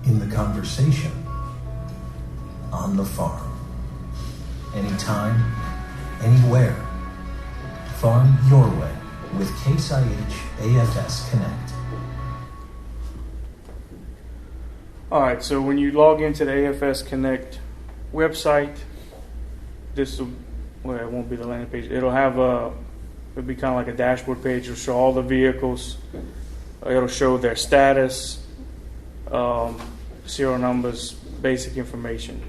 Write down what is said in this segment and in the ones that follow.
in the conversation, on the farm. Anytime, anywhere. Farm your way with Case IH AFS Connect. Alright, so when you log into the AFS Connect website, this will, well, it won't be the landing page. It'll have it'll be kind of like a dashboard page. It'll show all the vehicles. It'll show their status, serial numbers, basic information.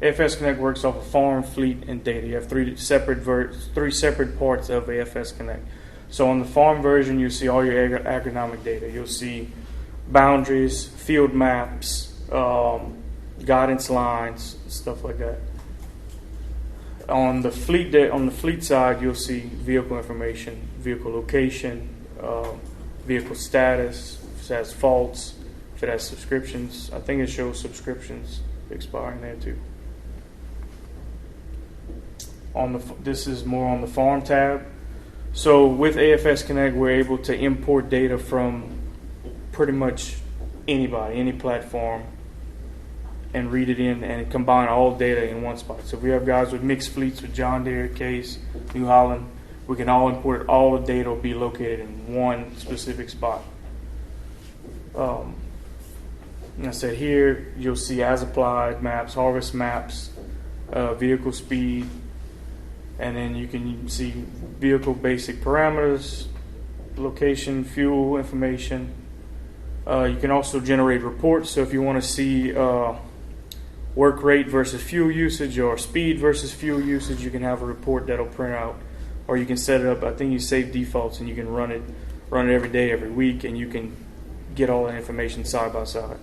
AFS Connect works off of farm, fleet, and data. You have three separate parts of AFS Connect. So on the farm version, you'll see all your agronomic data. You'll see boundaries, field maps, guidance lines, stuff like that. On the fleet side, you'll see vehicle information, vehicle location, vehicle status, if it has faults, if it has subscriptions. I think it shows subscriptions expiring there too. This is more on the farm tab. So with AFS Connect, we're able to import data from pretty much anybody, any platform, and read it in and combine all data in one spot. So if we have guys with mixed fleets with John Deere, Case, New Holland, we can all import it. All the data will be located in one specific spot. And I said here, you'll see as applied maps, harvest maps, vehicle speed, and then you can see vehicle basic parameters, location, fuel information. You can also generate reports. So if you want to see work rate versus fuel usage or speed versus fuel usage, you can have a report that'll print out, or you can set it up. I think you save defaults and you can run it every day, every week, and you can get all that information side by side.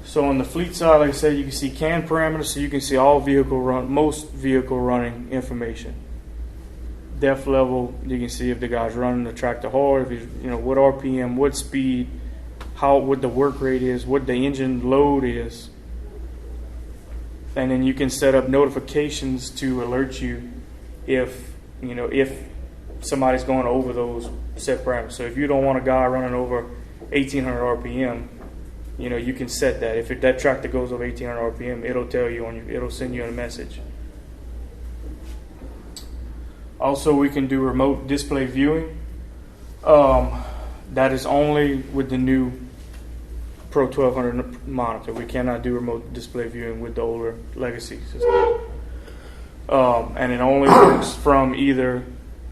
So on the fleet side, like I said, you can see CAN parameters, so you can see most vehicle running information. Depth level, you can see if the guy's running the tractor hard, if he's, what RPM, what speed, what the work rate is, what the engine load is. And then you can set up notifications to alert you if somebody's going over those set parameters. So if you don't want a guy running over 1800 RPM, you can set that. If that tractor goes over 1800 RPM, it'll tell you it'll send you a message. Also, we can do remote display viewing. That is only with the new Pro 1200 monitor. We cannot do remote display viewing with the older legacy system. And it only works from either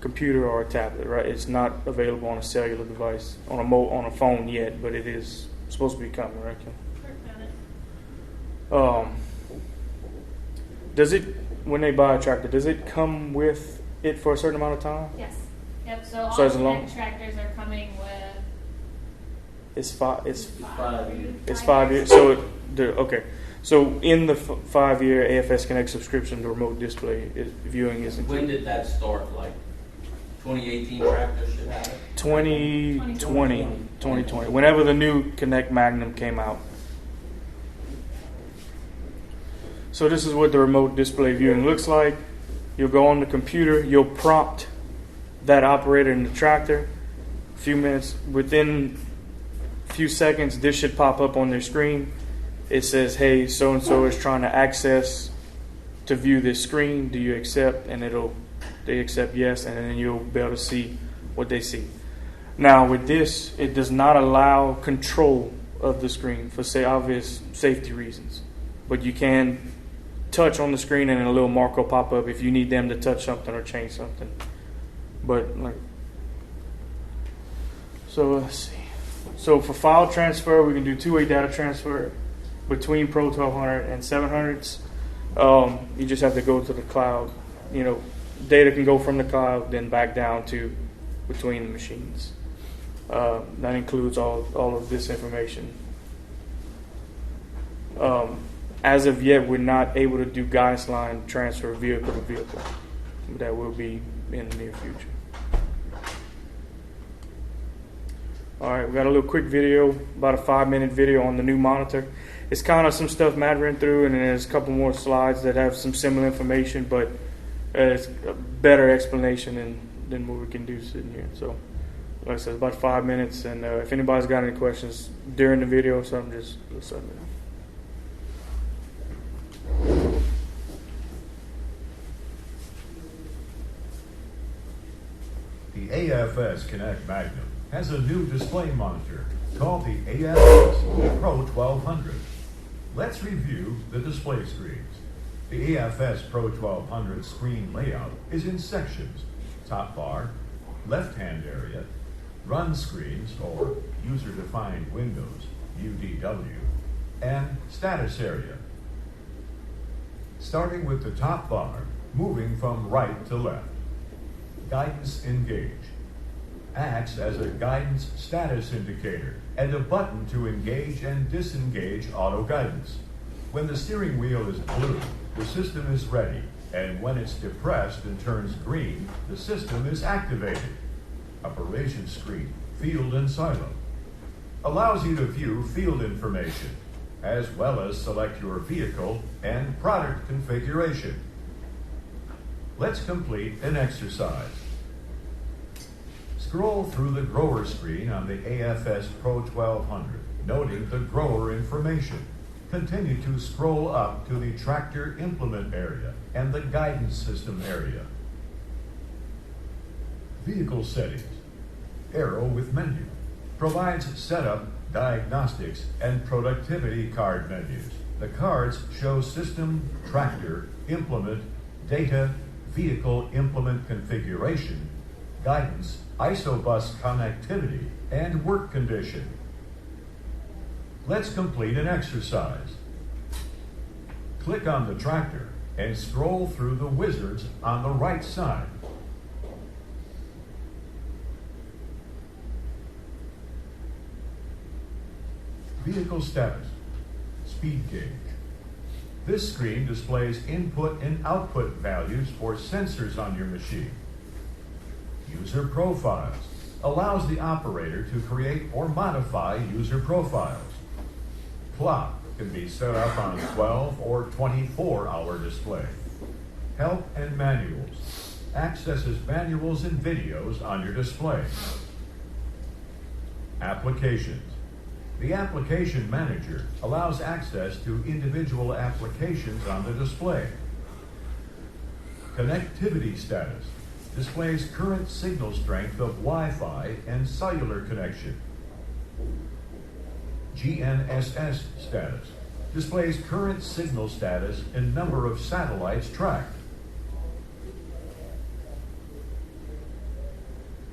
computer or a tablet. Right? It's not available on a cellular device on a phone yet, but it is supposed to be coming, right? Does it, when they buy a tractor, does it come with it for a certain amount of time? Yes. Yep. So all Connect tractors are coming with. It's 5 years. So okay. So in the 5-year AFS Connect subscription, the remote display viewing is included. When did that start? Like 2018 tractors should have it? 2020. Whenever the new Connect Magnum came out. So this is what the remote display viewing looks like. You'll go on the computer. You'll prompt that operator in the tractor. A few minutes, within a few seconds, this should pop up on their screen. It says, hey, so-and-so is trying to access to view this screen. Do you accept? And they accept yes, and then you'll be able to see what they see. Now with this, it does not allow control of the screen for obvious safety reasons. But you can touch on the screen and a little mark will pop up if you need them to touch something or change something. But so let's see. So for file transfer, we can do two-way data transfer between Pro 1200 and 700s. You just have to go to the cloud. Data can go from the cloud, then back down to between the machines. That includes all of this information. As of yet, we're not able to do guidance line transfer vehicle to vehicle. That will be in the near future. All right, we got a little quick video, about a 5-minute video on the new monitor. It's kind of some stuff Matt ran through, and then there's a couple more slides that have some similar information, but it's a better explanation than what we can do sitting here. So, like I said, it's about 5 minutes, and if anybody's got any questions during the video or something, just let me know. The AFS Connect Magnum has a new display monitor called the AFS Pro 1200. Let's review the display screens. The AFS Pro 1200 screen layout is in sections: top bar, left-hand area, run screens or user-defined windows, UDW, and status area. Starting with the top bar, moving from right to left. Guidance Engage acts as a guidance status indicator and a button to engage and disengage auto guidance. When the steering wheel is blue, the system is ready, and when it's depressed and turns green, the system is activated. Operation screen, field and silo, allows you to view field information, as well as select your vehicle and product configuration. Let's complete an exercise. Scroll through the grower screen on the AFS Pro 1200, noting the grower information. Continue to scroll up to the tractor implement area and the guidance system area. Vehicle settings. Arrow with menu. Provides setup, diagnostics, and productivity card menus. The cards show system, tractor, implement, data, vehicle implement configuration, guidance, isobus connectivity, and work condition. Let's complete an exercise. Click on the tractor and scroll through the wizards on the right side. Vehicle status, speed gauge. This screen displays input and output values for sensors on your machine. User profiles allows the operator to create or modify user profiles. Clock can be set up on 12 or 24-hour display. Help and manuals accesses manuals and videos on your display. Applications. The Application Manager allows access to individual applications on the display. Connectivity status displays current signal strength of Wi-Fi and cellular connection. GNSS status displays current signal status and number of satellites tracked.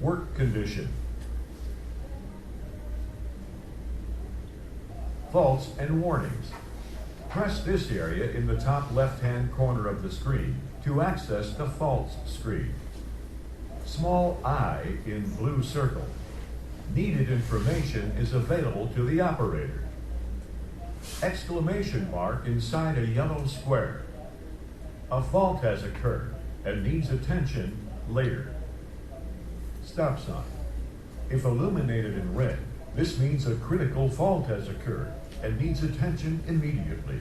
Work condition. Faults and warnings. Press this area in the top left-hand corner of the screen to access the faults screen. Small I in blue circle. Needed information is available to the operator. Exclamation mark inside a yellow square. A fault has occurred and needs attention later. Stop sign. If illuminated in red, this means a critical fault has occurred and needs attention immediately.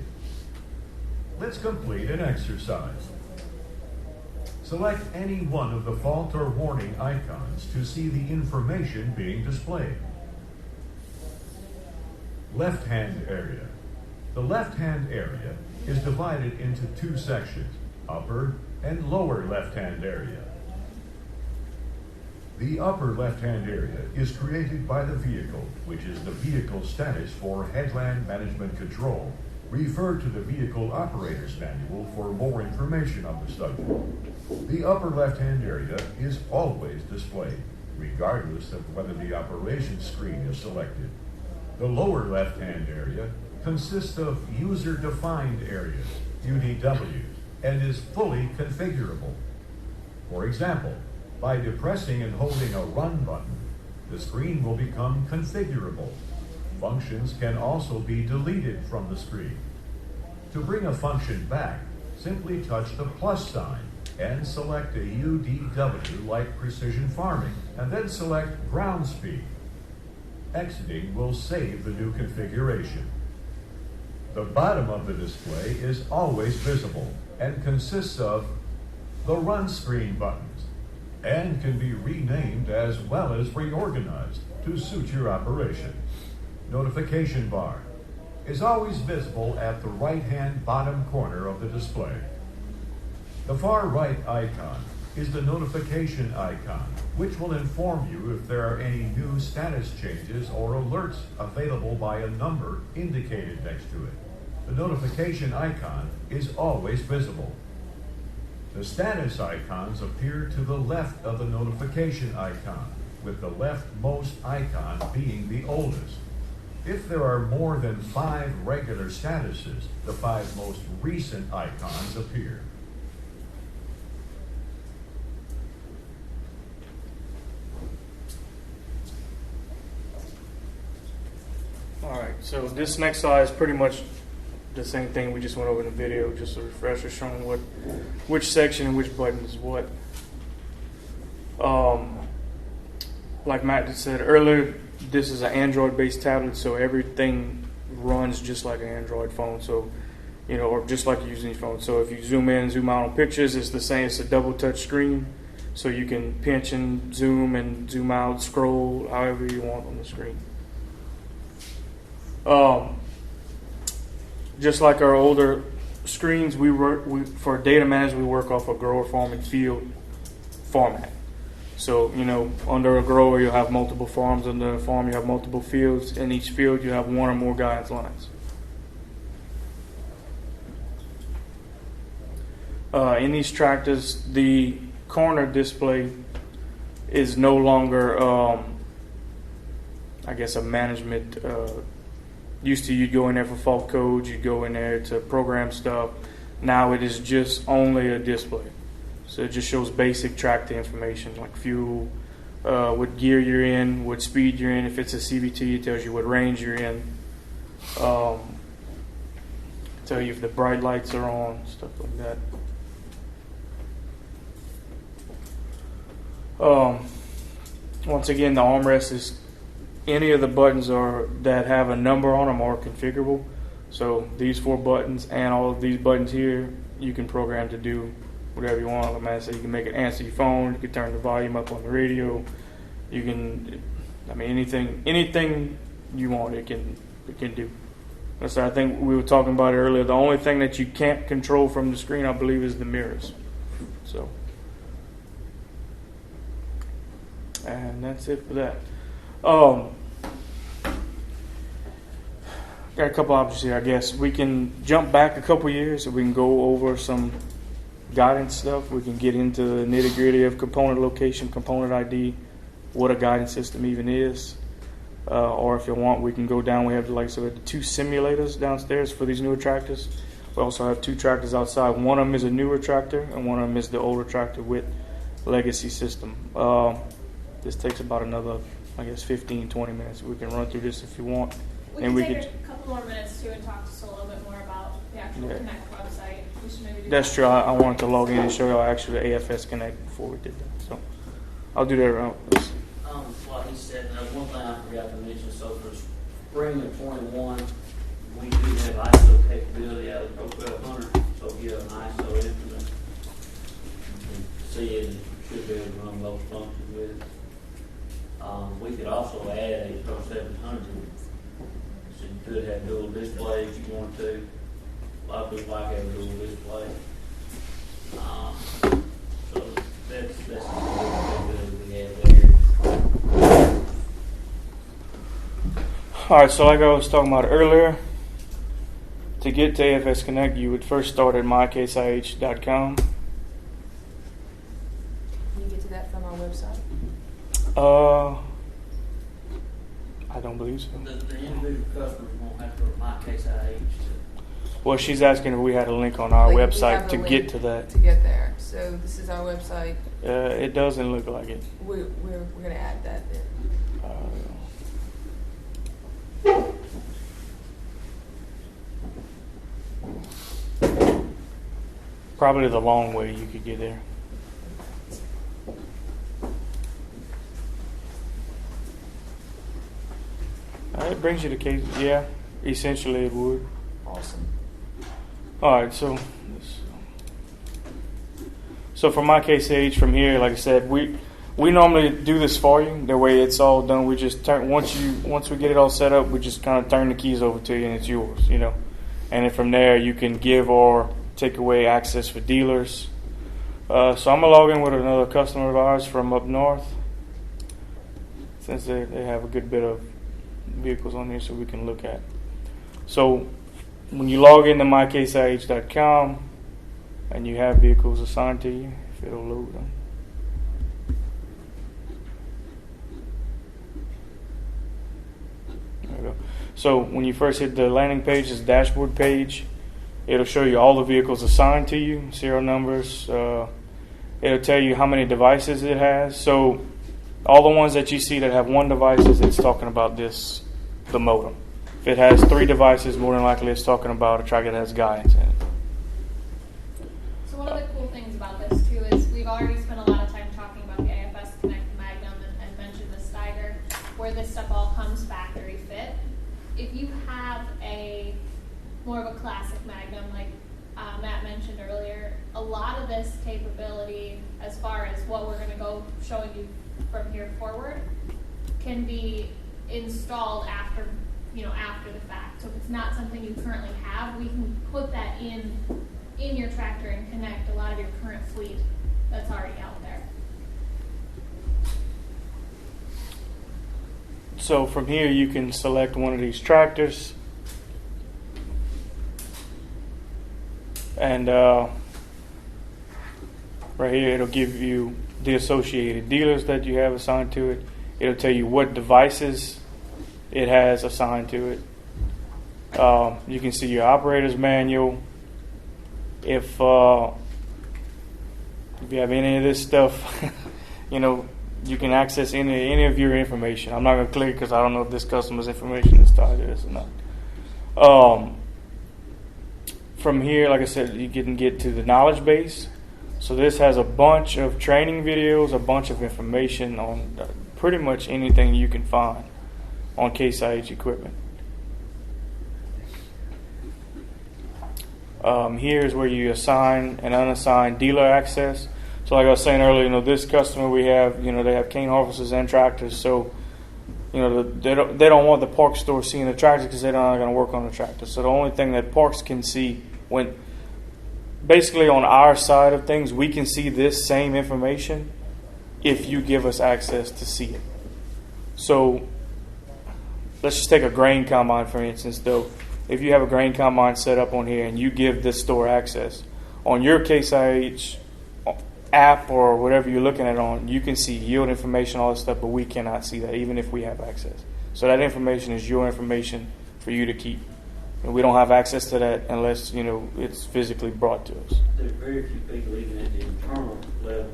Let's complete an exercise. Select any one of the fault or warning icons to see the information being displayed. Left-hand area. The left-hand area is divided into two sections, upper and lower left-hand area. The upper left-hand area is created by the vehicle, which is the vehicle status for headland management control. Refer to the Vehicle Operator's Manual for more information on the subject. The upper left-hand area is always displayed, regardless of whether the operation screen is selected. The lower left-hand area consists of user-defined areas, UDWs, and is fully configurable. For example, by depressing and holding a run button, the screen will become configurable. Functions can also be deleted from the screen. To bring a function back, simply touch the plus sign and select a UDW like precision farming, and then select ground speed. Exiting will save the new configuration. The bottom of the display is always visible and consists of the run screen buttons, and can be renamed as well as reorganized to suit your operation. Notification bar is always visible at the right-hand bottom corner of the display. The far right icon is the notification icon, which will inform you if there are any new status changes or alerts available by a number indicated next to it. The notification icon is always visible. The status icons appear to the left of the notification icon, with the leftmost icon being the oldest. If there are more than 5 regular statuses, the 5 most recent icons appear. Alright, so this next slide is pretty much the same thing we just went over in the video, just a refresher showing which section and which button is what. Like Matt just said earlier, this is an Android-based tablet, so everything runs just like an Android phone. So, or just like using your phone. So if you zoom in, zoom out on pictures, it's the same. It's a double touch screen, so you can pinch and zoom out, scroll however you want on the screen. Just like our older screens, for data management, we work off a grower, farm, and field format. So, under a grower, you'll have multiple farms. Under a farm, you have multiple fields. In each field, you have one or more guidance lines. In these tractors, the corner display is no longer, a management. Used to, you'd go in there for fault codes, you'd go in there to program stuff. Now it is just only a display. So it just shows basic tractor information like fuel, what gear you're in, what speed you're in. If it's a CVT, it tells you what range you're in. Tell you if the bright lights are on, stuff like that. Once again, the armrest is any of the buttons that have a number on them are configurable. So these 4 buttons and all of these buttons here, you can program to do whatever you want. Like Matt said, you can make it answer your phone. You can turn the volume up on the radio. You can, anything you want, it can do. So I think we were talking about it earlier. The only thing that you can't control from the screen, I believe, is the mirrors. So, and that's it for that. Got a couple options here, I guess. We can jump back a couple years and we can go over some guidance stuff. We can get into the nitty-gritty of component location, component ID, what a guidance system even is. Or if you want, we can go down. We have, like I said, 2 simulators downstairs for these newer tractors. We also have 2 tractors outside. One of them is a newer tractor and one of them is the older tractor with legacy system. This takes about another, 15, 20 minutes. We can run through this if you want. We can take a couple more minutes too and talk just a little bit more about the actual Connect website. We should maybe do That's true. I wanted to log in and show y'all actually the AFS Connect before we did that. So I'll do that around. Like he said, one thing I forgot to mention. So for spring of 21, we do have ISO capability out of the 1200. So if you have an ISO instrument, you can see it and should be able to run those functions with it. We could also add a Pro 700. So you could have dual display if you want to. A lot of people like having dual display. So that's the capability we have there. All right, so like I was talking about earlier, to get to AFS Connect, you would first start at mycaseih.com. Can you get to that from our website? I don't believe so. The individual customers won't have to go to MyCaseIH. Well, she's asking if we had a link on our website to get to that. To get there. So this is our website. It doesn't look like it. We're going to add that then. Probably the long way you could get there. It brings you to case. Yeah, essentially it would. Awesome. All right, so So for my case age, from here, like I said, we normally do this for you. That way, it's all done. We just turn once we get it all set up, we just kind of turn the keys over to you, and it's yours. And then from there, you can give or take away access for dealers. So I'm gonna log in with another customer of ours from up north, since they have a good bit of vehicles on here, so we can look at. So when you log into mycaseih.com and you have vehicles assigned to you, if it'll load them. There we go. So when you first hit the landing page, this dashboard page, it'll show you all the vehicles assigned to you, serial numbers. It'll tell you how many devices it has. So all the ones that you see that have one device, it's talking about the modem. If it has 3 devices, more than likely it's talking about a tractor that has guidance in it. So one of the cool things about this too is we've already spent a lot of time talking about the AFS Connect Magnum and mentioned the Steiger, where this stuff all comes factory fit. If you have more of a classic Magnum, like Matt mentioned earlier, a lot of this capability, as far as what we're going to go showing you from here forward, can be installed after the fact. So if it's not something you currently have, we can put that in your tractor and connect a lot of your current fleet that's already out there. So from here, you can select one of these tractors, and right here it'll give you the associated dealers that you have assigned to it. It'll tell you what devices it has assigned to it. You can see your operator's manual. If you have any of this stuff, you can access any of your information. I'm not going to click because I don't know if this customer's information is tied to this or not. From here, like I said, you can get to the knowledge base. So this has a bunch of training videos, a bunch of information on pretty much anything you can find on Case IH equipment. Here's where you assign and unassign dealer access. So like I was saying earlier, this customer we have, they have cane harvesters and tractors. So, they don't want the park store seeing the tractor because they're not going to work on the tractor. So the only thing that parks can see basically on our side of things, we can see this same information if you give us access to see it. So let's just take a grain combine, for instance, though. If you have a grain combine set up on here and you give this store access, on your Case IH app or whatever you're looking at on, you can see yield information, all this stuff, but we cannot see that even if we have access. So that information is your information for you to keep. And we don't have access to that unless, it's physically brought to us. There's very few people even at the internal level.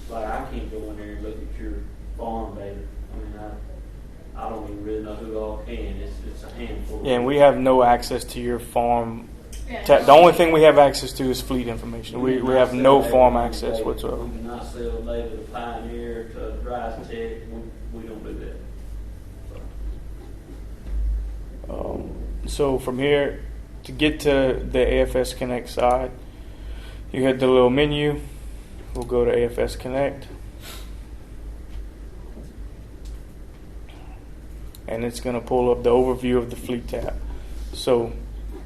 Like I can't go in there and look at your farm data. I don't even really know who all can. It's a handful. Yeah, and we have no access to your farm. The only thing we have access to is fleet information. We have no farm access whatsoever. We cannot sell data to Pioneer, to Dry Tech. We don't do that. So from here, to get to the AFS Connect side, you hit the little menu. We'll go to AFS Connect. And it's going to pull up the overview of the fleet tab. So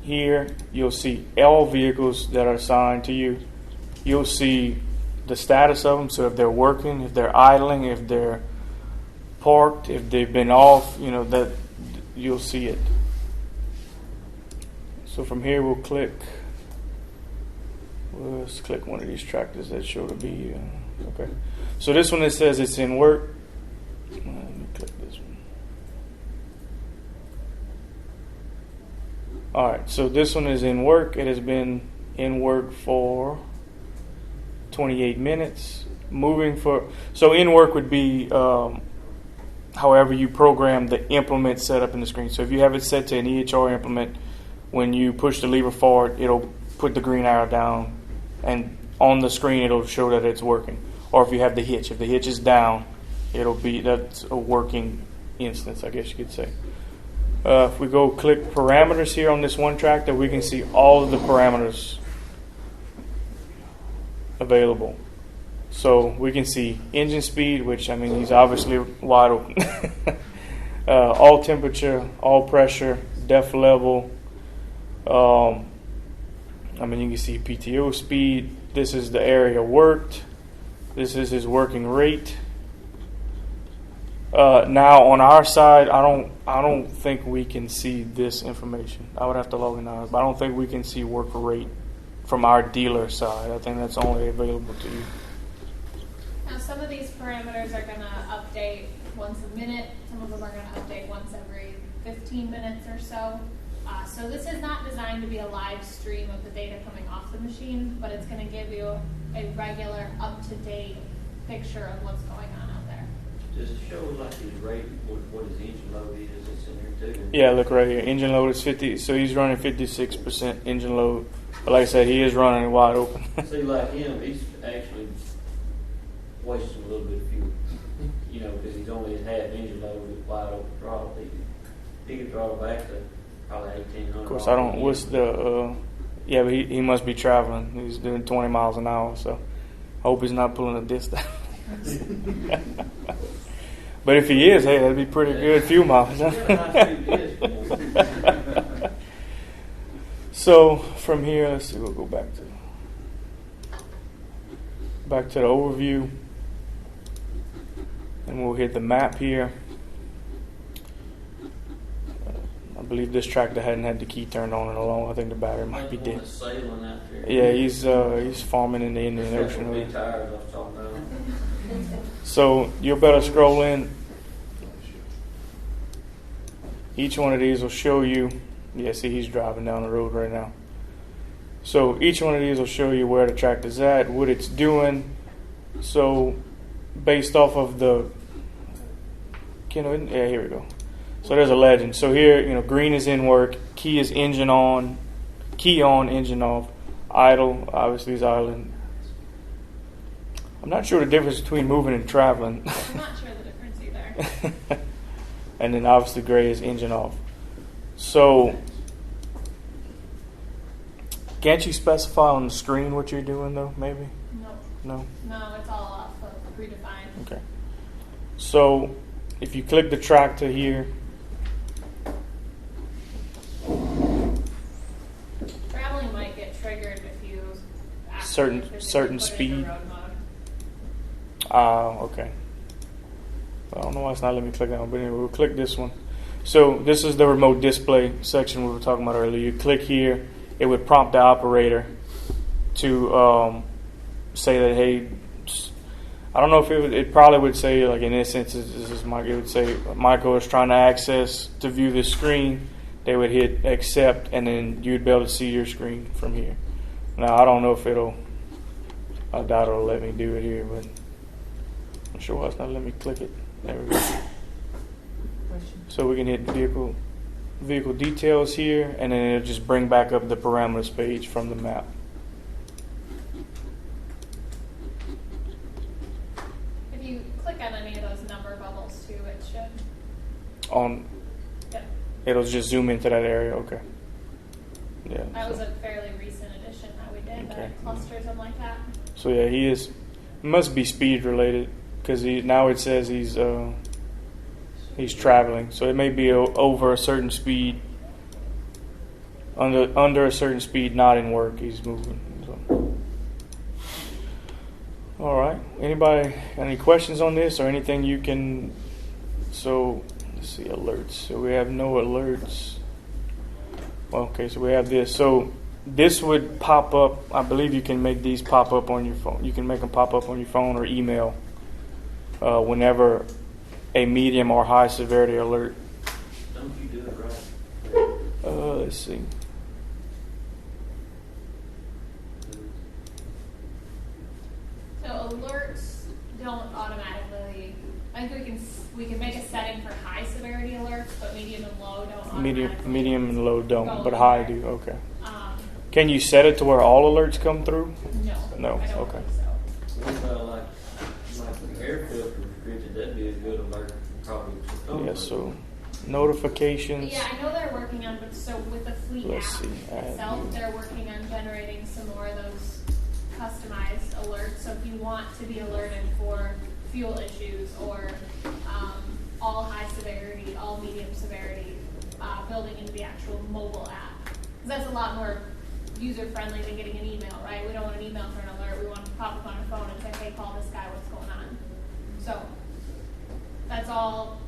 here you'll see all vehicles that are assigned to you. You'll see the status of them. So if they're working, if they're idling, if they're parked, if they've been off, that you'll see it. So from here we'll click. Let's click one of these tractors that show to be okay. So this one, it says it's in work. Let me click this one. All right, so this one is in work. It has been in work for 28 minutes. So in work would be however you program the implement set up in the screen. So if you have it set to an EHR implement, when you push the lever forward, it'll put the green arrow down, and on the screen it'll show that it's working. Or if you have the hitch, if the hitch is down, that's a working instance, I guess you could say. If we go click parameters here on this one tractor, we can see all of the parameters available. So we can see engine speed, which, I mean, he's obviously wide open. All temperature, all pressure, depth level. I mean, you can see PTO speed. This is the area worked. This is his working rate. Now on our side, I don't think we can see this information. I would have to log in now, but I don't think we can see work rate from our dealer side. I think that's only available to you. Now, some of these parameters are going to update once a minute. Some of them are going to update once every 15 minutes or so. So this is not designed to be a live stream of the data coming off the machine, but it's going to give you a regular, up-to-date picture of what's going on out there. Does it show like his rate, what his engine load is? It's in there too. Yeah, look right here. Engine load is 50, so he's running 56% engine load. But like I said, he is running wide open. See, like him, he's actually wasting a little bit of fuel. You know, because he's only at half engine load with wide open throttle. He could throttle back to probably 1,800. Of course, I don't. What's the? Yeah, but he must be traveling. He's doing 20 miles an hour, so I hope he's not pulling a disc down. But if he is, hey, that'd be pretty good fuel mileage. So from here, let's see. We'll go back to the overview, and we'll hit the map here. I believe this tractor hadn't had the key turned on in a long. I think the battery might be dead. Yeah, he's farming in the Indian Ocean. So you'll better scroll in. Each one of these will show you. Yeah, see, he's driving down the road right now. So each one of these will show you where the tractor's at, what it's doing. So based off of the, yeah, here we go. So there's a legend. So here, green is in work, key is engine on, key on, engine off, idle, obviously is idling. I'm not sure the difference between moving and traveling. I'm not sure the difference either. And then obviously gray is engine off. So can't you specify on the screen what you're doing though, maybe? No, it's all off of predefined. Okay. So if you click the tractor here, traveling might get triggered if you certain speed. Okay. I don't know why it's not letting me click that one, but anyway, we'll click this one. So this is the remote display section we were talking about earlier. You click here, it would prompt the operator to say that, hey, I don't know if it probably would say, like in this instance, it would say Michael is trying to access to view this screen. They would hit accept, and then you'd be able to see your screen from here. Now, I don't know if I doubt it'll let me do it here, but I'm sure why it's not letting me click it. There we go. So we can hit vehicle details here, and then it'll just bring back up the parameters page from the map. If you click on any of those number bubbles too, it should. Yep. It'll just zoom into that area. Okay. Yeah. That was a fairly recent addition that we did that clusters them like that. So yeah, he must be speed related because now it says he's traveling. So it may be over a certain speed. Under a certain speed, not in work, he's moving. So. All right. Anybody got any questions on this or anything you can? So let's see, alerts. So we have no alerts. Okay, so we have this. So this would pop up. I believe you can make these pop up on your phone. You can make them pop up on your phone or email whenever a medium or high severity alert. Don't you do it right? Let's see. So alerts don't automatically. I think we can make a setting for high severity alerts, but medium and low don't automatically. Medium and low don't, but high do. Okay. Can you set it to where all alerts come through? No. I don't Okay. think so. What about like the air filter restricted? That'd be a good alert probably. Yeah. So notifications. Yeah, I know they're working on, but so with the fleet Let's app see. itself, they're working on generating some more of those customized alerts. So if you want to be alerted for fuel issues or all high severity, all medium severity, building into the actual mobile app. Because that's a lot more user-friendly than getting an email, right? We don't want an email for an alert. We want to pop up on our phone and say, hey, call this guy, what's going on? So that's all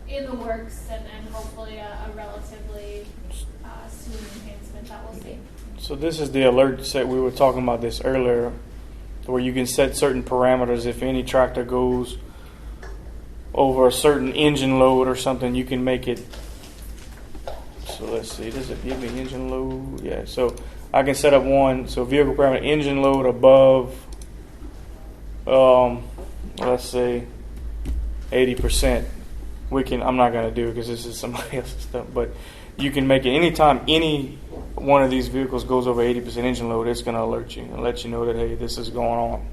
in the works, and hopefully a relatively soon enhancement that we'll see. So this is the alert set. We were talking about this earlier, where you can set certain parameters. If any tractor goes over a certain engine load or something, you can make it. So let's see, does it give me engine load? Yeah, so I can set up one. So vehicle parameter, engine load above, let's say 80%. I'm not going to do it because this is somebody else's stuff, but you can make it anytime any one of these vehicles goes over 80% engine load, it's going to alert you and let you know that, hey, this is going on.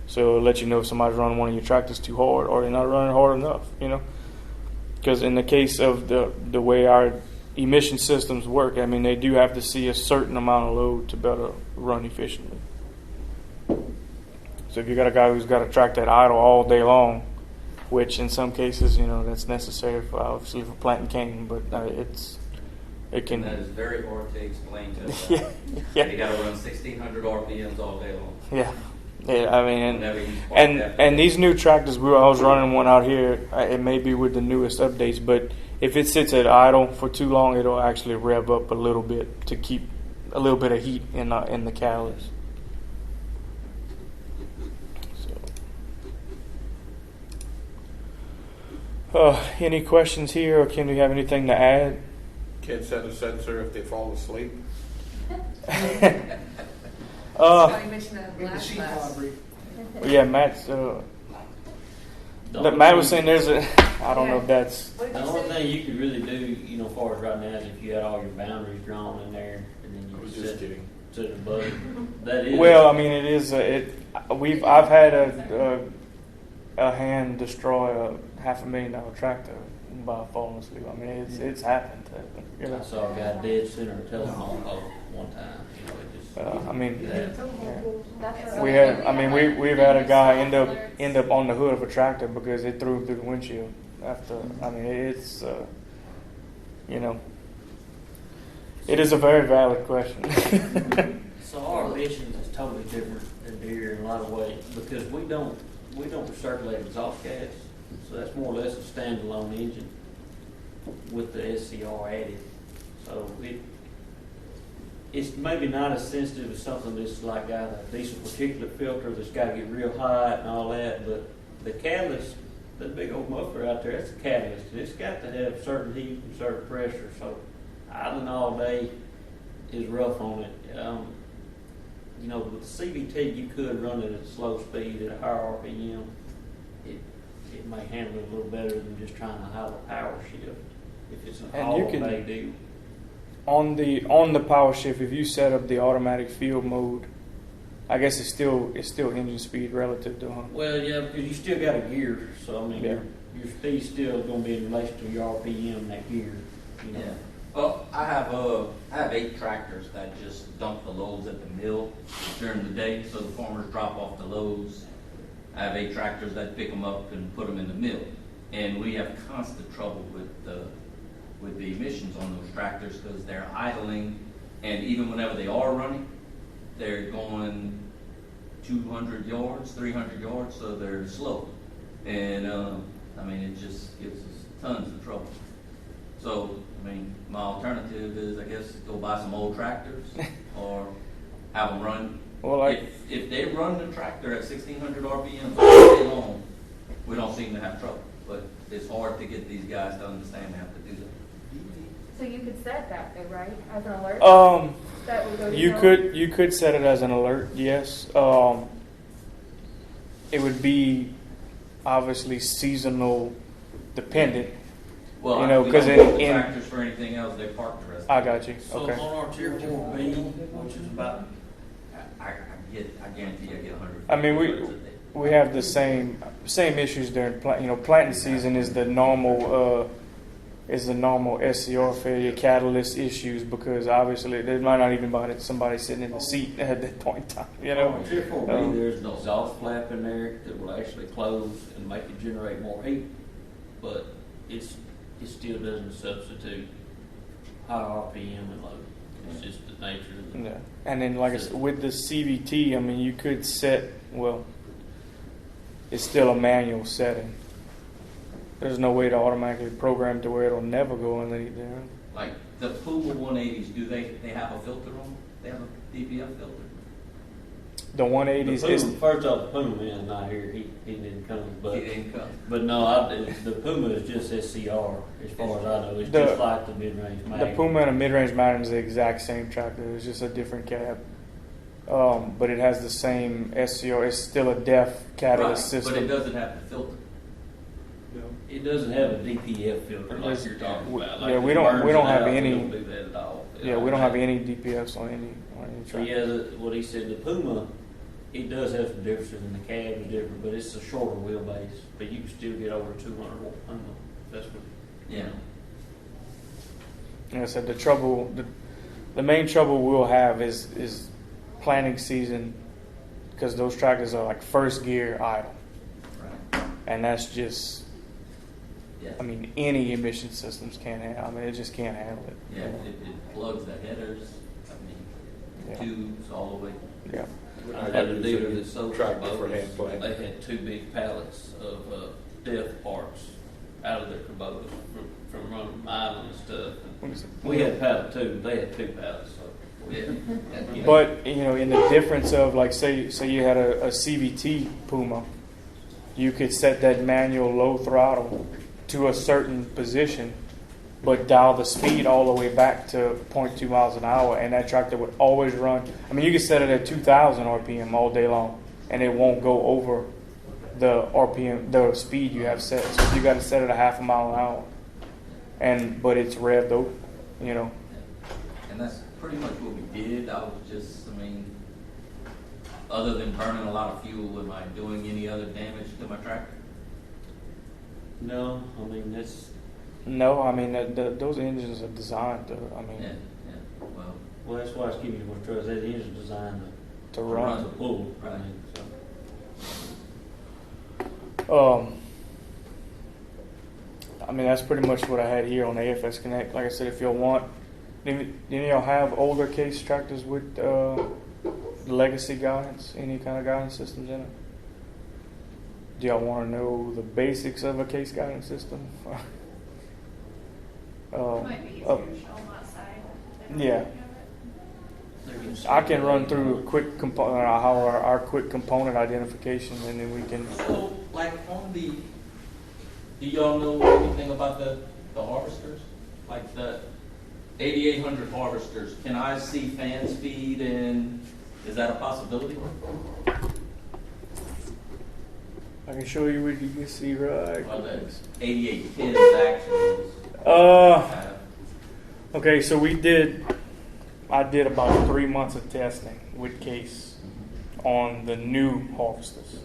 So it'll let you know if somebody's running one of your tractors too hard or they're not running hard enough, Because in the case of the way our emission systems work, I mean, they do have to see a certain amount of load to better run efficiently. So if you got a guy who's got a tractor that idle all day long, which in some cases, that's necessary for obviously for planting cane, but it can. And that is very hard to explain to us. Yeah. You got to run 1,600 RPMs all day long. Yeah, I mean, and these new tractors, I was running one out here. It may be with the newest updates, but if it sits at idle for too long, it'll actually rev up a little bit to keep a little bit of heat in the catalyst. Any questions here, or can we have anything to add? Can't set a sensor if they fall asleep. Scotty mentioned that last class. Yeah, Matt was saying there's a. I don't know if that's. The only thing you could really do, as far as right now, is if you had all your boundaries drawn in there, and then you could set the button. That is. Well, I mean, it is. I've had a hand destroy a $500,000 tractor by falling asleep. I mean, it's happened. I saw a guy dead center of a telephone pole one time. We've had a guy end up on the hood of a tractor because it threw him through the windshield. After, I mean, it's it is a very valid question. So our emissions is totally different than deer in a lot of ways because we don't recirculate exhaust gas, so that's more or less a standalone engine with the SCR added. So it's maybe not as sensitive as something that's like got a decent particulate filter that's got to get real hot and all that, but the catalyst, that big old muffler out there, that's a catalyst. It's got to have certain heat and certain pressure, so idling all day is rough on it. With the CVT, you could run it at a slow speed at a higher RPM. It may handle it a little better than just trying to have a power shift if it's an all-day deal. On the power shift, if you set up the automatic field mode, I guess it's still engine speed relative to. Well, yeah, because you still got a gear, so I mean your speed's still going to be in relation to your RPM in that gear. Yeah. Well, I have 8 tractors that just dump the loads at the mill during the day, so the farmers drop off the loads. I have 8 tractors that pick them up and put them in the mill, and we have constant trouble with the emissions on those tractors because they're idling, and even whenever they are running, they're going 200 yards, 300 yards, so they're slow, and it just gives us tons of trouble. So, my alternative is, I guess, go buy some old tractors or have them run. Well, if they run the tractor at 1,600 RPM all day long, we don't seem to have trouble. But it's hard to get these guys to understand they have to do that. So you could set that though, right? As an alert? That would go to you could set it as an alert, yes. It would be obviously seasonal dependent. Well, because in tractors for anything else, they park the rest. I got you. So okay. on our Tier 4B, which is about, I guarantee I get 100. I mean, we have the same issues during planting season is the normal is the normal SCR failure, catalyst issues, because obviously there might not even be somebody sitting in the seat at that point in time, you know. Tier 4B, there's an exhaust flap in there that will actually close and make it generate more heat, but it still doesn't substitute high RPM and low. It's just the nature of the Yeah. And then, like I said, with the CVT, I mean, you could set, well, it's still a manual setting. There's no way to automatically program to where it'll never go underneath there. Like the Puma 180s, do they have a filter on them? They have a DPF filter? The 180s is... First off, the Puma man's not here. He didn't come. But, He didn't come. But no, the Puma is just SCR, as far as I know. It's just like the mid-range Magnum. The Puma and the mid-range Magnum is the exact same tractor. It's just a different cab. But it has the same SCR. It's still a DEF catalyst system. But it doesn't have the filter. It doesn't have a DPF filter like you're talking about. Like yeah, we don't have any. We don't do that at all. Yeah, we don't have any DPFs on any So tractor. yeah, what he said, the Puma, it does have some differences, and the cab is different, but it's a shorter wheelbase. But you can still get over 200 horse. That's what. Yeah. Like I said, the main trouble we'll have is planting season, because those tractors are like first gear idle, Right. and that's just. Yeah. I mean, any emission systems can't handle. I mean, it just can't handle it. Yeah, it plugs the headers. I mean, Yeah. tubes all the way. Yeah. I had a dealer that sold tractor for hand Kubotas. plant. They had 2 big pallets of DEF parts out of their Kubotas from running miling and stuff. We had a pallet too. They had 2 pallets. So yeah. But you know, in the difference of like, say you had a CVT Puma, you could set that manual low throttle to a certain position, but dial the speed all the way back to 0.2 miles an hour, and that tractor would always run. I mean, you could set it at 2,000 RPM all day long, and it won't go over the RPM, the speed you have set. So if you got to set it a half a mile an hour, but it's revved over, you know. And that's pretty much what we did. I mean, other than burning a lot of fuel, am I doing any other damage to my tractor? No, I mean that's. No, I mean those engines are designed to. I mean, Yeah. Well, that's why it's giving you more trust. That engine's designed to run. to pull. Right. I mean, I mean, that's pretty much what I had here on the AFS Connect. Like I said, if y'all want, do y'all have older case tractors with legacy guidance, any kind of guidance systems in it? Do y'all want to know the basics of a case guidance system? It might be easier to show them outside. Yeah. I can run through a quick component, how our quick component identification, and then we can. So, like on the, do y'all know anything about the harvesters? Like the 8800 harvesters, can I see fan speed, and is that a possibility? I can show you what you can see right. Well, that's 8810 actually. Okay, so I did about 3 months of testing with Case on the new harvesters.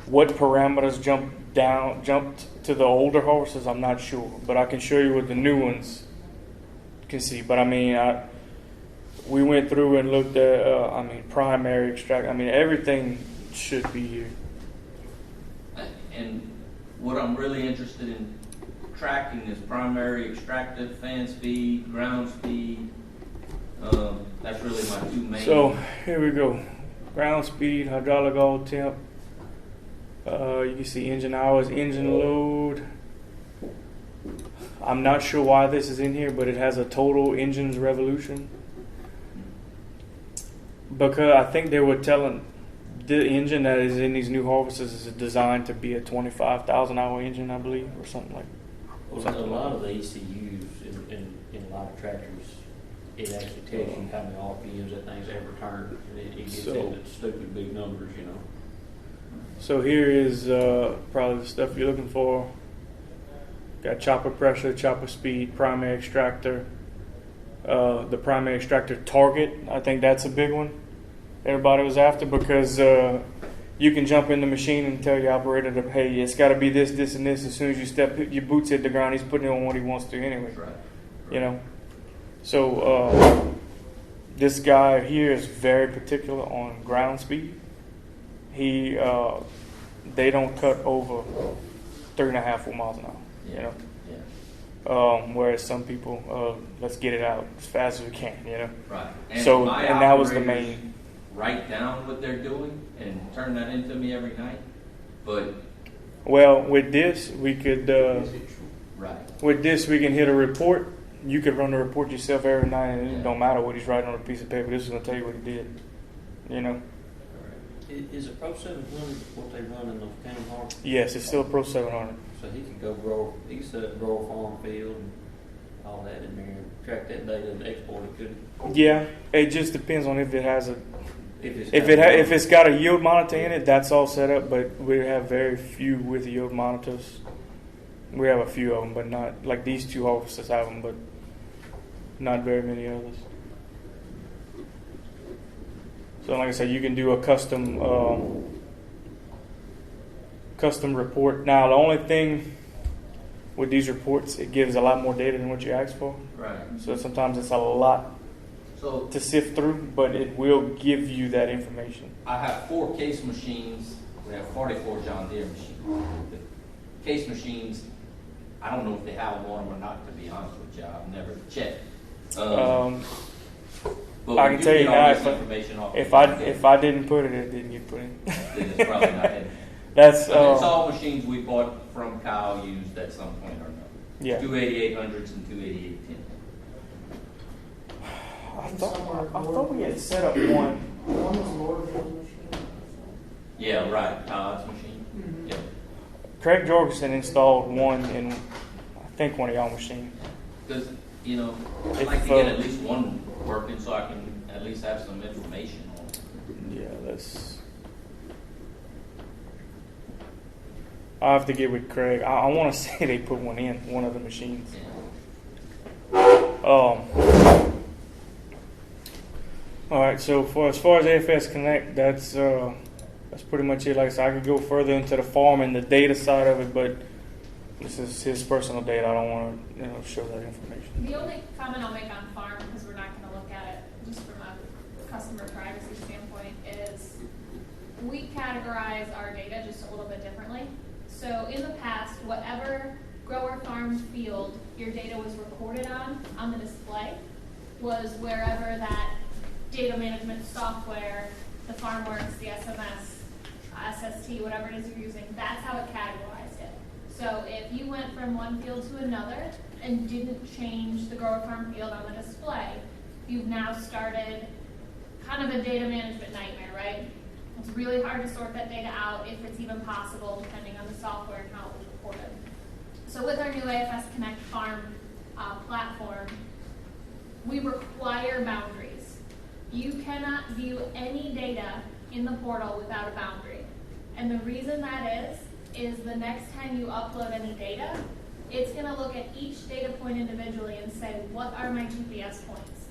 What parameters jumped to the older harvesters, I'm not sure, but I can show you what the new ones can see. But I mean, we went through and looked at, primary extract. I mean, everything should be here. And what I'm really interested in tracking is primary extractive, fan speed, ground speed. That's really my 2 main. So here we go. Ground speed, hydraulic oil temp. You can see engine hours, engine load. I'm not sure why this is in here, but it has a total engines revolution. Because I think they were telling the engine that is in these new harvesters is designed to be a 25,000 hour engine, I believe, or something like. a lot of the ECUs in a lot of tractors, it actually tells you how many RPMs that thing's ever turned. It gets into stupid big numbers, you know. So here is probably the stuff you're looking for. Got chopper pressure, chopper speed, primary extractor, the primary extractor target. I think that's a big one everybody was after, because you can jump in the machine and tell your operator to, hey, it's got to be this, this, and this. As soon as you your boots hit the ground, he's putting it on what he wants to anyway. Right. You know. So this guy here is very particular on ground speed. They don't cut over 3.5 4 miles an hour. Yeah. You know. Yeah. Whereas some people, let's get it out as fast as we can. You know. Right. And that was the main. Write down what they're doing and turn that into me every night. But with this we could. Right. With this we can hit a report. You could run the report yourself every night, and it don't matter what he's writing on a piece of paper. This is going to tell you what he did. You know. Is a Pro 700 what they run in those county harvests? Yes, it's still a Pro 700. So he can go grow. He can set up grow a farm field and all that in there and track that data and export it. Could he? Yeah, it just depends on if it has a. If it's it's got a yield monitor in it, that's all set up. But we have very few with yield monitors. We have a few of them, but not like these two offices have them, but not very many others. So, like I said, you can do a custom report. Now, the only thing with these reports, it gives a lot more data than what you asked for. Right. So sometimes it's a lot to sift through, but it will give you that information. I have 4 case machines. We have 44 John Deere machines. The case machines, I don't know if they have them on them or not, to be honest with you. I've never checked. But I can tell you now, if I didn't put it, it didn't get put in. Then it's probably not in. That's it's all machines we bought from Kyle used at some point or another. Yeah. 28800s and 28810s. I thought we had set up one. One was Lordville's machine. Yeah, right. Kyle's machine. Mm-hmm. Yeah. Craig Jorgensen installed one in, I think, one of y'all machines. Because, I'd like to get at least one working so I can at least have some information on it. Yeah, I'll have to get with Craig. I want to say they put one in one of the machines. Yeah. All right, so as far as AFS Connect, that's pretty much it. Like I said, I could go further into the farm and the data side of it, but this is his personal data. I don't want to show that information. The only comment I'll make on farm, because we're not going to look at it just from a customer privacy standpoint, is we categorize our data just a little bit differently. So in the past, whatever grower farm field your data was recorded on the display, was wherever that data management software, the FarmWorks, the SMS, SST, whatever it is you're using, that's how it categorized it. So if you went from one field to another and didn't change the grower farm field on the display, you've now started kind of a data management nightmare, right? It's really hard to sort that data out if it's even possible, depending on the software and how it was recorded. So with our new AFS Connect Farm platform, we require boundaries. You cannot view any data in the portal without a boundary. And the reason that is the next time you upload any data, it's going to look at each data point individually and say, what are my GPS points?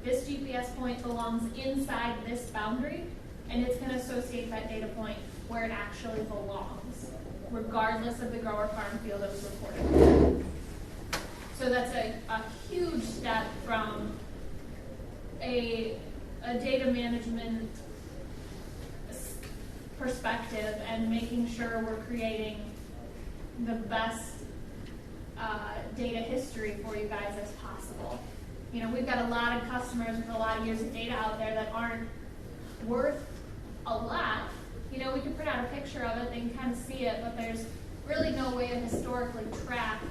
This GPS point belongs inside this boundary, and it's going to associate that data point where it actually belongs, regardless of the grower farm field that was recorded. So that's a huge step from a data management perspective and making sure we're creating the best data history for you guys as possible. We've got a lot of customers with a lot of years of data out there that aren't worth a lot. We can print out a picture of it, they can kind of see it, but there's really no way to historically track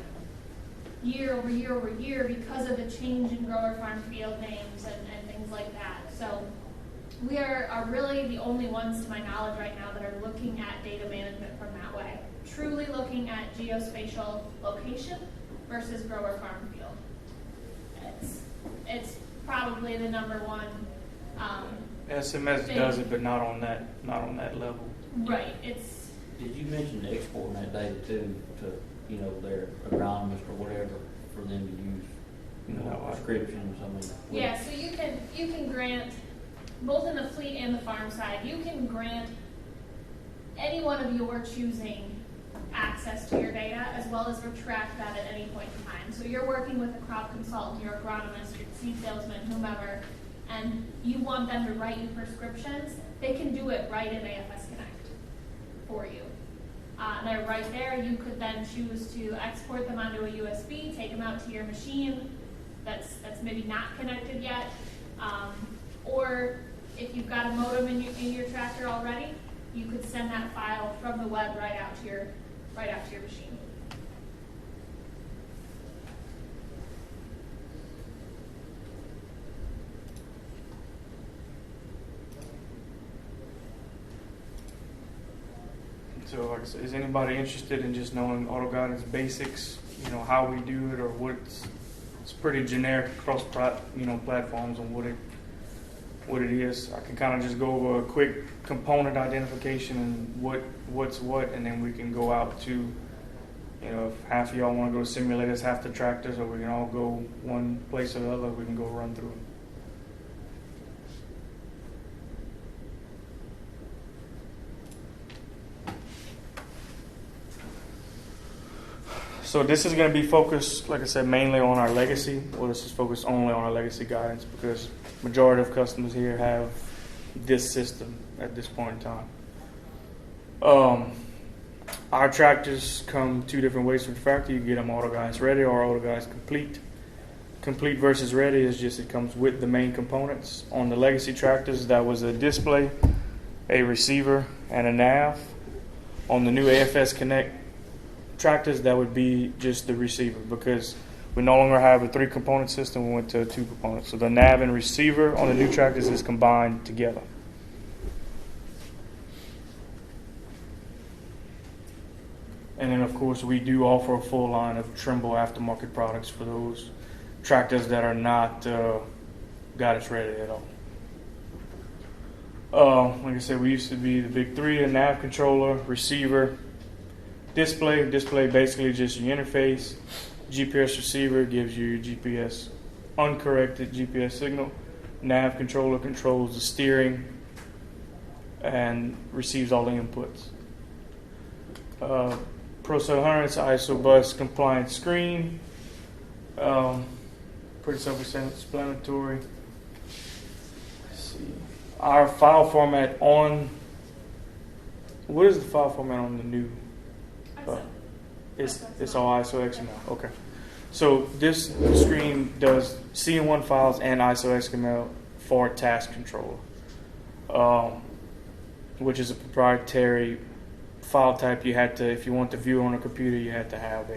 year over year over year because of the change in grower farm field names and things like that. So we are really the only ones, to my knowledge right now, that are looking at data management from that way. Truly looking at geospatial location versus grower farm field. It's probably the number one. SMS does it, but not on that level. Right. Did you mention exporting that data to their agronomist or whatever for them to use, prescriptions? Yeah. So you can grant, both in the fleet and the farm side, you can grant any one of your choosing access to your data, as well as retract that at any point in time. So you're working with a crop consultant, your agronomist, your seed salesman, whomever, and you want them to write you prescriptions, they can do it right in AFS Connect for you. And they're right there. You could then choose to export them onto a USB, take them out to your machine that's maybe not connected yet, or if you've got a modem in your tractor already, you could send that file from the web right out to your machine. So, like I said, is anybody interested in just knowing auto guidance basics? You know, how we do it, or what it's pretty generic across platforms on what it is. I can kind of just go over a quick component identification and what's what, and then we can go out to, you know, if half of y'all want to go to simulators, half the tractors, or we can all go one place or the other. We can go run through it. So this is going to be focused, like I said, mainly on our legacy. Well, this is focused only on our legacy guidance because majority of customers here have this system at this point in time. Our tractors come two different ways from the factory. You get them auto guidance ready or auto guidance complete. Complete versus ready is just it comes with the main components. On the legacy tractors, that was a display, a receiver, and a nav. On the new AFS Connect tractors, that would be just the receiver because we no longer have a 3-component system. We went to a 2-component. So the nav and receiver on the new tractors is combined together. And then, of course, we do offer a full line of Trimble aftermarket products for those tractors that are not guidance ready at all. Like I said, we used to be the big 3: a nav controller, receiver, display. Display basically just your interface. GPS receiver gives you GPS, uncorrected GPS signal. Nav controller controls the steering and receives all the inputs. Pro 700 is ISO bus compliant screen. Pretty self-explanatory. Let's see. Our file format on. What is the file format on the new? It's all ISO XML. Okay. So this screen does CN1 files and ISO XML for task controller, which is a proprietary file type. You had to, if you want to view on a computer, you had to have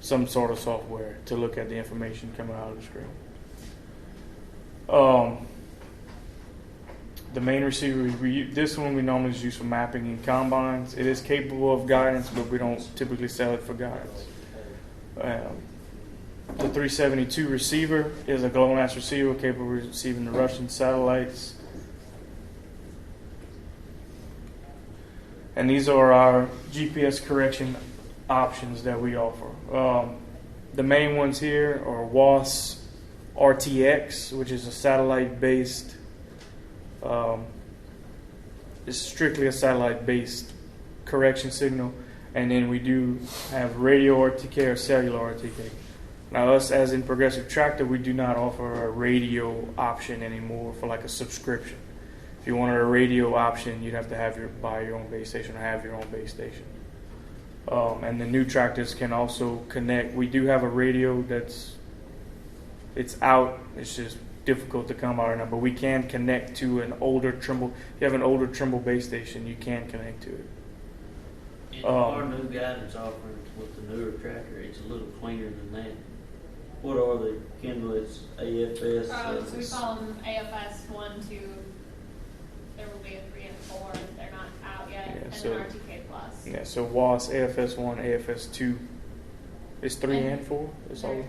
some sort of software to look at the information coming out of the screen. The main receiver, this one we normally use for mapping in combines. It is capable of guidance, but we don't typically sell it for guidance. The 372 receiver is a GLONASS receiver capable of receiving the Russian satellites. And these are our GPS correction options that we offer. The main ones here are WAS RTX, which is a satellite-based. It's strictly a satellite-based correction signal, and then we do have radio RTK or cellular RTK. Now, us as in Progressive Tractor, we do not offer a radio option anymore for like a subscription. If you wanted a radio option, you'd have to buy your own base station or have your own base station. And the new tractors can also connect. We do have a radio it's out. It's just difficult to come out right now, but we can connect to an older Trimble. If you have an older Trimble base station, you can connect to it. Our new guidance offerings with the newer tractor, it's a little cleaner than that. What are the Kendall? It's AFS. So we call them AFS 1, 2. There will be a 3 and 4. They're not out yet, and so, an RTK Plus. Yeah. So WAS AFS 1, AFS 2. Is 3 and 4? Is all.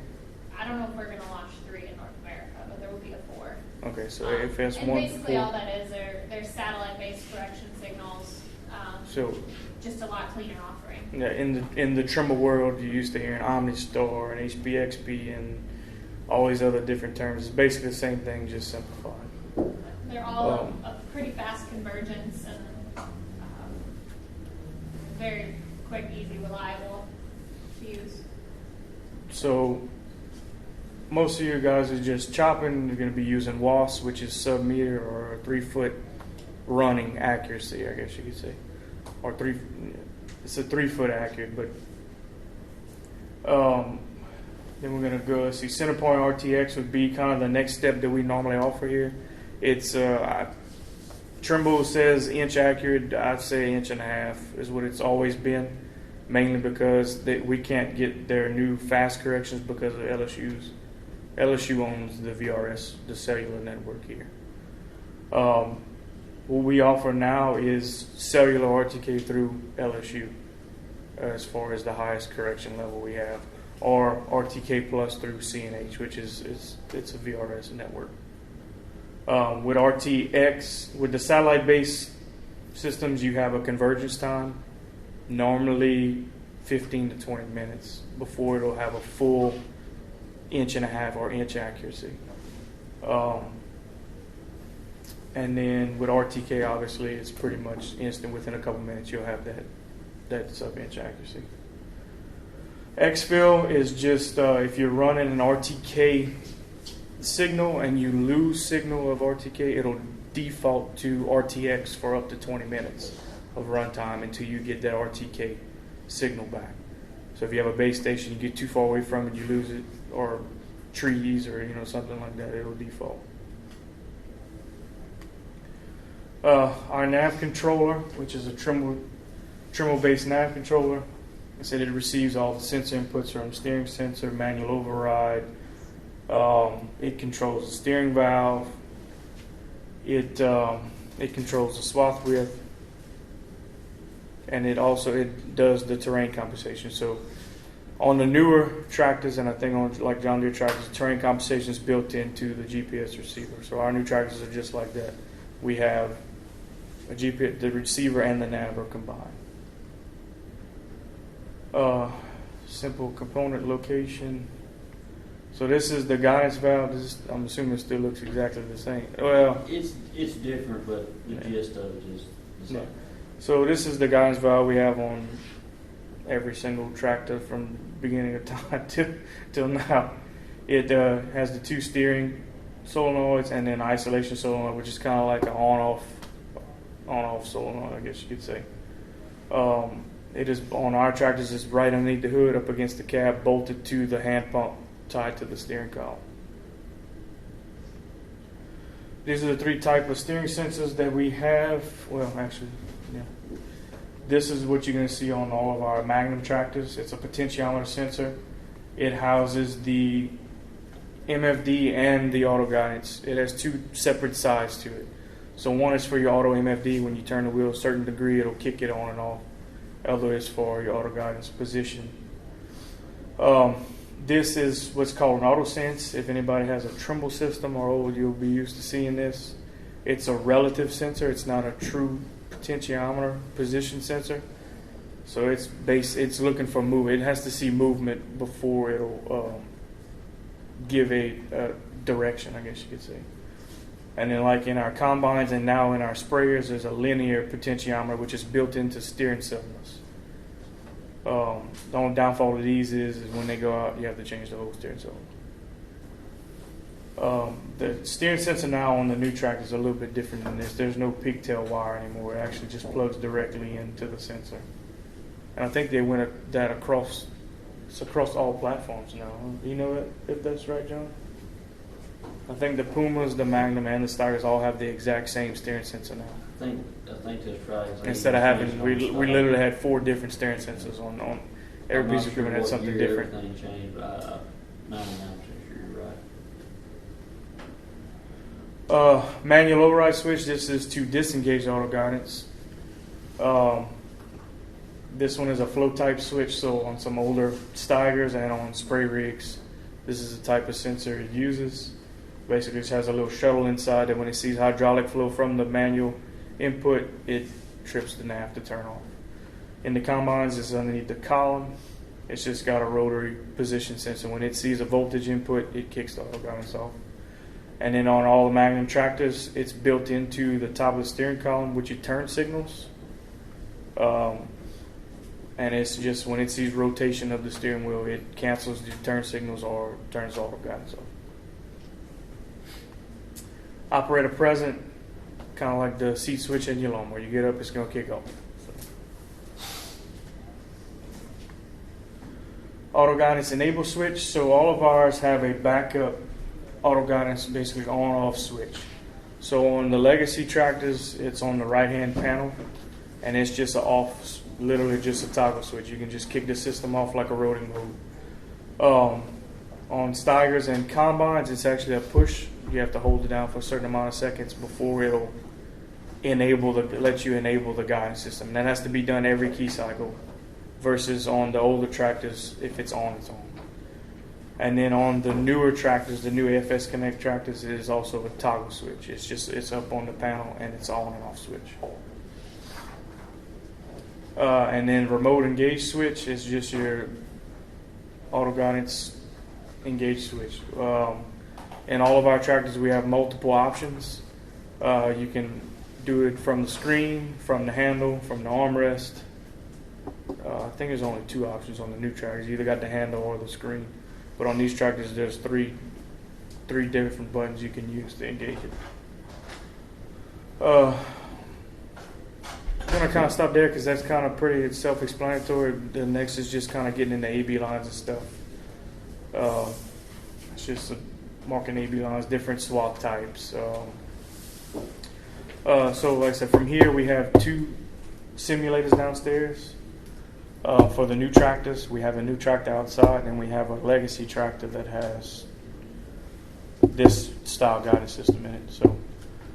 I don't know if we're going to launch 3 in North America, but there will be a 4. Okay, so AFS 1, and basically 4. all that is, they're satellite-based correction signals. So just a lot cleaner offering. yeah, in the Trimble world, you used to hear an OmniStar and HBXP and all these other different terms. It's basically the same thing, just simplified. They're all a pretty fast convergence, and very quick, easy, reliable to use. So most of you guys are just chopping. You're going to be using WAS, which is sub-meter or 3-foot running accuracy, I guess you could say. Or it's a 3-foot accurate, but then we're going to go, see, Centerpoint RTX would be kind of the next step that we normally offer here. It's, Trimble says inch accurate, I'd say 1.5 inches is what it's always been, mainly because we can't get their new fast corrections because of LSU's. LSU owns the VRS, the cellular network here. What we offer now is cellular RTK through LSU as far as the highest correction level we have, or RTK plus through CNH, which is it's a VRS network. With RTX, with the satellite-based systems, you have a convergence time, normally 15 to 20 minutes before it'll have a full 1.5 inches or inch accuracy. And then with RTK, obviously, it's pretty much instant. Within a couple minutes, you'll have that sub-inch accuracy. Exfil is just if you're running an RTK signal and you lose signal of RTK, it'll default to RTX for up to 20 minutes of runtime until you get that RTK signal back. So if you have a base station, you get too far away from it, you lose it, or trees or something like that, it'll default. Our nav controller, which is a Trimble-based nav controller, I said it receives all the sensor inputs from steering sensor, manual override. It controls the steering valve. It controls the swath width, and it does the terrain compensation. So on the newer tractors, and I think on like John Deere tractors, terrain compensation is built into the GPS receiver. So our new tractors are just like that. We have a GPS, the receiver and the nav are combined. Simple component location. So this is the guidance valve. I'm assuming it still looks exactly the same. Well, it's different, but the gist of it is the same. Yeah. So this is the guidance valve we have on every single tractor from beginning of time till now. It has the 2 steering solenoids and then isolation solenoid, which is kind of like an on-off solenoid, I guess you could say. It is on our tractors. It's right underneath the hood, up against the cab, bolted to the hand pump, tied to the steering column. These are the 3 types of steering sensors that we have. Well, actually, yeah. This is what you're going to see on all of our Magnum tractors. It's a potentiometer sensor. It houses the MFD and the auto guidance. It has 2 separate sides to it. So one is for your auto MFD. When you turn the wheel a certain degree, it'll kick it on and off. Other is for your auto guidance position. This is what's called an auto sense. If anybody has a Trimble system or old, you'll be used to seeing this. It's a relative sensor. It's not a true potentiometer position sensor. So it's looking for movement. It has to see movement before it'll give a direction, I guess you could say. And then like in our combines and now in our sprayers, there's a linear potentiometer which is built into steering cylinders. The only downfall of these is when they go out, you have to change the whole steering cylinder. The steering sensor now on the new tractor is a little bit different than this. There's no pigtail wire anymore. It actually just plugs directly into the sensor. And I think they went that across all platforms now. You know if that's right, John? I think the Pumas, the Magnum, and the Steigers all have the exact same steering sensor now. I think that's right. Instead of having, we literally had 4 different steering sensors on every piece of equipment had something different. Everything changed, but I'm 99% sure you're right. Manual override switch. This is to disengage auto guidance. This one is a flow type switch. So on some older Steigers and on spray rigs, this is the type of sensor it uses. Basically, it just has a little shuttle inside that when it sees hydraulic flow from the manual input, it trips the nav to turn off. In the combines, it's underneath the column. It's just got a rotary position sensor. When it sees a voltage input, it kicks the auto guidance off. And then on all the Magnum tractors, it's built into the top of the steering column, which you turn signals. and it's just when it sees rotation of the steering wheel, it cancels the turn signals or turns auto guidance off. Operator present, kind of like the seat switch in your lawnmower. You get up, it's going to kick off. Auto guidance enable switch. So all of ours have a backup auto guidance, basically on-off switch. So on the legacy tractors, it's on the right-hand panel, and it's just an off, literally just a toggle switch. You can just kick the system off like a rotary mode. On Steigers and combines, it's actually a push. You have to hold it down for a certain amount of seconds before it'll let you enable the guidance system. And that has to be done every key cycle, versus on the older tractors, if it's on, it's on. And then on the newer tractors, the new AFS Connect tractors, it is also a toggle switch. It's up on the panel and it's on and off switch. And then remote engage switch is just your auto guidance engage switch. In all of our tractors, we have multiple options. You can do it from the screen, from the handle, from the armrest. I think there's only 2 options on the new tractors. You either got the handle or the screen. But on these tractors, there's three different buttons you can use to engage it. I'm going to kind of stop there because that's kind of pretty self-explanatory. The next is just kind of getting into AB lines and stuff. It's just marking AB lines, different swap types. So like I said, from here we have 2 simulators downstairs. For the new tractors, we have a new tractor outside, and we have a legacy tractor that has this style guidance system in it. So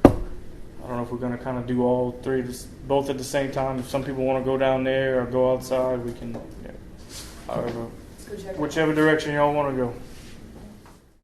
I don't know if we're going to kind of do all 3 both at the same time. If some people want to go down there or go outside, we can. However, whichever direction y'all want to go.